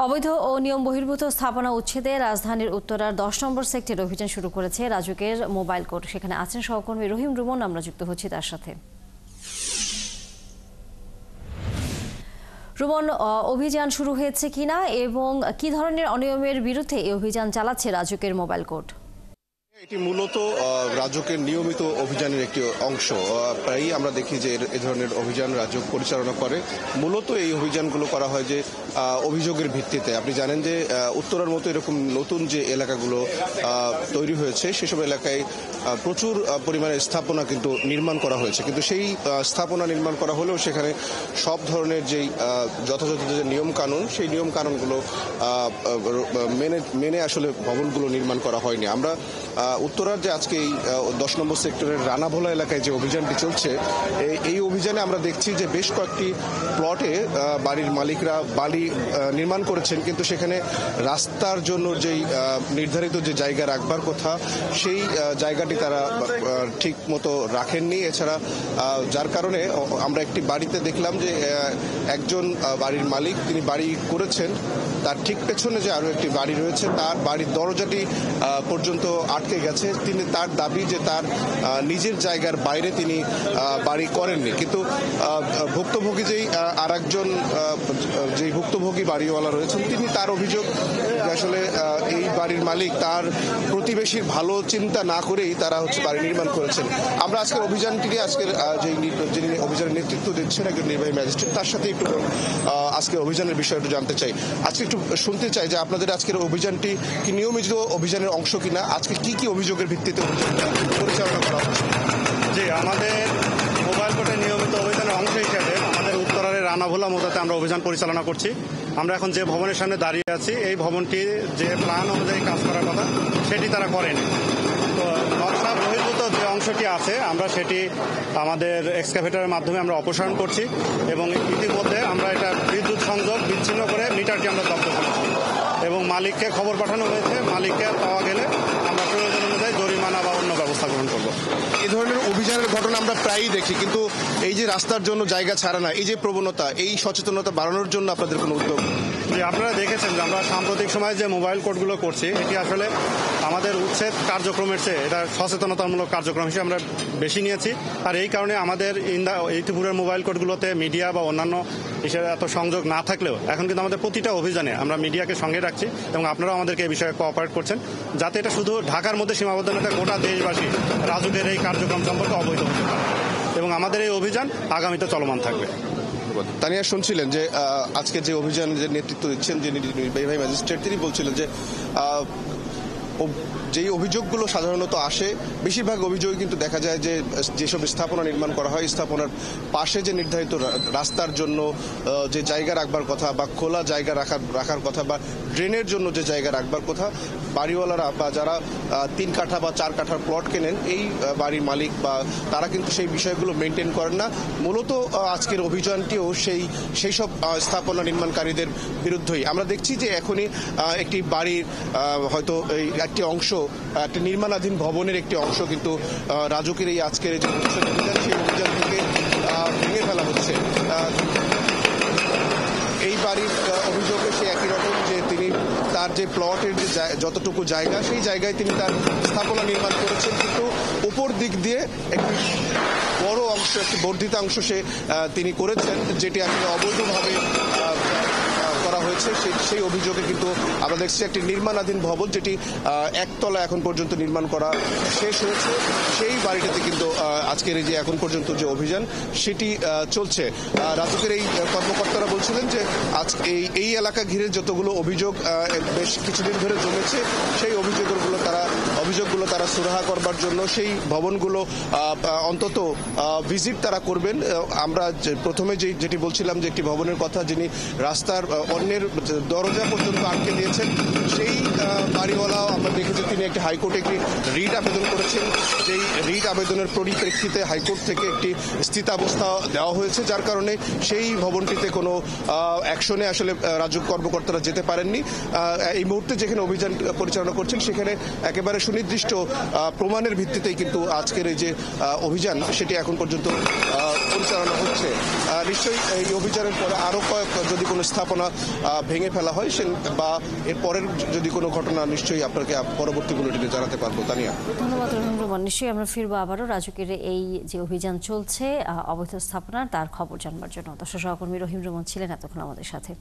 অবৈধ ও নিয়ম বহির্ভূত স্থাপনা উচ্ছেদে রাজধানীর উত্তরার 10 নম্বর সেক্টরে অভিযান শুরু করেছে রাজুকের মোবাইল কোর্ট। সেখানে আছেন সহকর্মী রহিম রুমন, আমরা যুক্ত হচ্ছি তার সাথে। রুমন, অভিযান শুরু হয়েছে কিনা এবং কি ধরনের অনিয়মের বিরুদ্ধে এই অভিযান চালাচ্ছে রাজুকের মোবাইল কোর্ট? এটি মূলত রাজুকের নিয়মিত অভিযানের একটি অংশ। প্রায়ই আমরা দেখি যে এ ধরনের অভিযান রাজুক পরিচালনা করে। মূলত এই অভিযানগুলো করা হয় যে অভিযোগের ভিত্তিতে। আপনি জানেন যে উত্তরার মতো এরকম নতুন যে এলাকাগুলো তৈরি হয়েছে সেসব এলাকায় প্রচুর পরিমাণে স্থাপনা কিন্তু নির্মাণ করা হয়েছে, কিন্তু সেই স্থাপনা নির্মাণ করা হলেও সেখানে সব ধরনের যেই যথাযথ যে নিয়ম কানুন সেই নিয়ম কানুনগুলো মেনে আসলে ভবনগুলো নির্মাণ করা হয়নি। আমরা উত্তরার যে আজকে এই 10 নম্বর সেক্টরের রানাভোলা এলাকায় যে অভিযানটি চলছে, এই অভিযানে আমরা দেখছি যে বেশ কয়েকটি প্লটে বাড়ির মালিকরা বাড়ি নির্মাণ করেছেন, কিন্তু সেখানে রাস্তার জন্য যেই নির্ধারিত যে জায়গা রাখবার কথা সেই জায়গাটি তারা ঠিক মতো রাখেননি। এছাড়া যার কারণে আমরা একটি বাড়িতে দেখলাম যে একজন বাড়ির মালিক তিনি বাড়ি করেছেন, তার ঠিক পেছনে যে আরো একটি বাড়ি রয়েছে তার বাড়ির দরজাটি পর্যন্ত আটকে গেছে। তিনি তার দাবি যে তার নিজের জায়গার বাইরে তিনি বাড়ি করেননি, কিন্তু ভুক্তভোগী যেই আর একজন যেই ভুক্তভোগী বাড়িওয়ালা রয়েছেন তিনি তার অভিযোগ আসলে এই বাড়ির মালিক তার প্রতিবেশীর ভালো চিন্তা না করেই তারা বাড়ি নির্মাণ করেছেন। আমরা আজকের অভিযানটিকে আজকের যিনি অভিযানের নেতৃত্ব দিচ্ছেন একজন নির্বাহী ম্যাজিস্ট্রেট, তার সাথে একটু আজকের অভিযানের বিষয়ে একটু জানতে চাই। আজকে একটু শুনতে চাই যে আপনাদের আজকের অভিযানটি কি নিয়মিত অভিযানের অংশ কিনা, আজকে কি কি অভিযোগের ভিত্তিতে অভিযানটা পরিচালনা করা হচ্ছে? জি, আমাদের মোবাইল কোর্টের নিয়মিত অভিযানের অংশ হিসেবে আমাদের উত্তরার রানাভোলা মোড়াতে আমরা অভিযান পরিচালনা করছি। আমরা এখন যে ভবনের সামনে দাঁড়িয়ে আছি এই ভবনটি যে প্ল্যান অনুযায়ী কাজ করার কথা সেটি তারা করেনি। তো নকশা বহির্ভূত যে অংশটি আছে আমরা সেটি আমাদের এক্সকাভেটরের মাধ্যমে আমরা অপসারণ করছি এবং ইতিমধ্যে আমরা এটা বিদ্যুৎ সংযোগ বিচ্ছিন্ন করে মিটারটি আমরা জব্দ করেছি এবং মালিককে খবর পাঠানো হয়েছে। মালিককে পাওয়া গেলে আমরা প্রয়োজন অনুযায়ী জরিমানা বা অন্য ব্যবস্থা গ্রহণ করব। এই ধরনের অভিযানের ঘটনা আমরা প্রায়ই দেখি, কিন্তু এই যে রাস্তার জন্য জায়গা ছাড়া না, এই যে প্রবণতা, এই সচেতনতা বাড়ানোর জন্য আপনাদের কোনো উদ্যোগ? যে আপনারা দেখেছেন যে আমরা সাম্প্রতিক সময়ে যে মোবাইল কোর্টগুলো করছি এটি আসলে আমাদের উচ্ছেদ কার্যক্রমের চেয়ে এটা সচেতনতামূলক কার্যক্রম হিসেবে আমরা বেশি নিয়েছি। আর এই কারণে আমাদের ইতিপুরের মোবাইল কোর্টগুলোতে মিডিয়া বা অন্যান্য হিসেবে এত সংযোগ না থাকলেও এখন কিন্তু আমাদের প্রতিটা অভিযানে আমরা মিডিয়াকে সঙ্গে রাখছি এবং আপনারাও আমাদেরকে এই বিষয়ে কোঅপারেট করছেন, যাতে এটা শুধু ঢাকার মধ্যে সীমাবদ্ধ না থাকে, গোটা দেশবাসী রাজুকের এই কার্যক্রম সম্পর্কে অবহিত হতে পারে এবং আমাদের এই অভিযান আগামীতে চলমান থাকবে। তানিয়া শুনছিলেন যে আজকে যে অভিযানের নেতৃত্ব দিচ্ছেন যিনি নির্বাহী ম্যাজিস্ট্রেট, তিনি বলছিলেন যে যেই অভিযোগগুলো সাধারণত আসে বেশিরভাগ অভিযোগই কিন্তু দেখা যায় যে যেসব স্থাপনা নির্মাণ করা হয় স্থাপনার পাশে যে নির্ধারিত রাস্তার জন্য যে জায়গা রাখবার কথা বা খোলা জায়গা রাখার কথা বা ড্রেনের জন্য যে জায়গা রাখবার কথা, বাড়িওয়ালারা বা যারা 3 কাঠা বা 4 কাঠার প্লট কেনেন এই বাড়ির মালিক বা তারা কিন্তু সেই বিষয়গুলো মেনটেন করেন না। মূলত আজকের অভিযানটিও সেই সব স্থাপনা নির্মাণকারীদের বিরুদ্ধেই। আমরা দেখছি যে এখনই একটি বাড়ির হয়তো একটি অংশ, একটি নির্মাণাধীন ভবনের একটি অংশ কিন্তু রাজুকের এই আজকের যে অভিযান সেই অভিযান থেকে ভেঙে ফেলা হচ্ছে। এই বাড়ির অভিযোগে সে একই রকম যে তিনি তার যে প্লটের যে যতটুকু জায়গা সেই জায়গায় তিনি তার স্থাপনা নির্মাণ করেছেন, কিন্তু উপর দিক দিয়ে একটি বড় অংশ, একটি বর্ধিত অংশ তিনি করেছেন যেটি আসলে অবৈধভাবে করা হয়েছে। সেই অভিযোগে কিন্তু আমরা দেখছি একটি নির্মাণাধীন ভবন যেটি একতলা এখন পর্যন্ত নির্মাণ করা শেষ হয়েছে, সেই বাড়িটাতে কিন্তু আজকের এই যে এখন পর্যন্ত যে অভিযান সেটি চলছে। রাজুকের এই কর্মকর্তারা বলছিলেন যে আজ এই এলাকা ঘিরে যতগুলো অভিযোগ বেশ কিছুদিন ধরে জমেছে সেই অভিযোগগুলো তারা সুরাহা করবার জন্য সেই ভবনগুলো অন্তত ভিজিট তারা করবেন। আমরা প্রথমে যেটি বলছিলাম যে একটি ভবনের কথা যিনি রাস্তার অন্যের দরজা পর্যন্ত আটকে দিয়েছেন, সেই বাড়িওয়ালাও আমরা দেখেছি তিনি একটি হাইকোর্টে একটি রিট আবেদন করেছেন। যেই রিট আবেদনের পরিপ্রেক্ষিতে হাইকোর্ট থেকে একটি স্থিতাবস্থা দেওয়া হয়েছে, যার কারণে সেই ভবনটিতে কোনো অ্যাকশনে আসলে রাজুক কর্মকর্তারা যেতে পারেননি। এই মুহূর্তে যেখানে অভিযান পরিচালনা করছেন সেখানে একেবারে সুনির্দিষ্ট প্রমাণের ভিত্তিতেই কিন্তু আজকের এই যে অভিযান সেটি এখন পর্যন্ত পরিচালনা হচ্ছে। নিশ্চয়ই এই অভিযানের পরে আরো যদি কোনো স্থাপনা ভেঙে ফেলা হয় বা এর পরের যদি কোনো ঘটনা নিশ্চয়ই আপনাকে পরবর্তী বুলেটিনে জানাতে পারবো। তানিয়া, ধন্যবাদ রহিম রুমন। নিশ্চয়ই আমরা ফিরবো আবারও রাজুকের এই যে অভিযান চলছে অবৈধ স্থাপনার, তার খবর জানবার জন্য। দর্শক সহকর্মী রহিম রুমন ছিলেন এতক্ষণ আমাদের সাথে।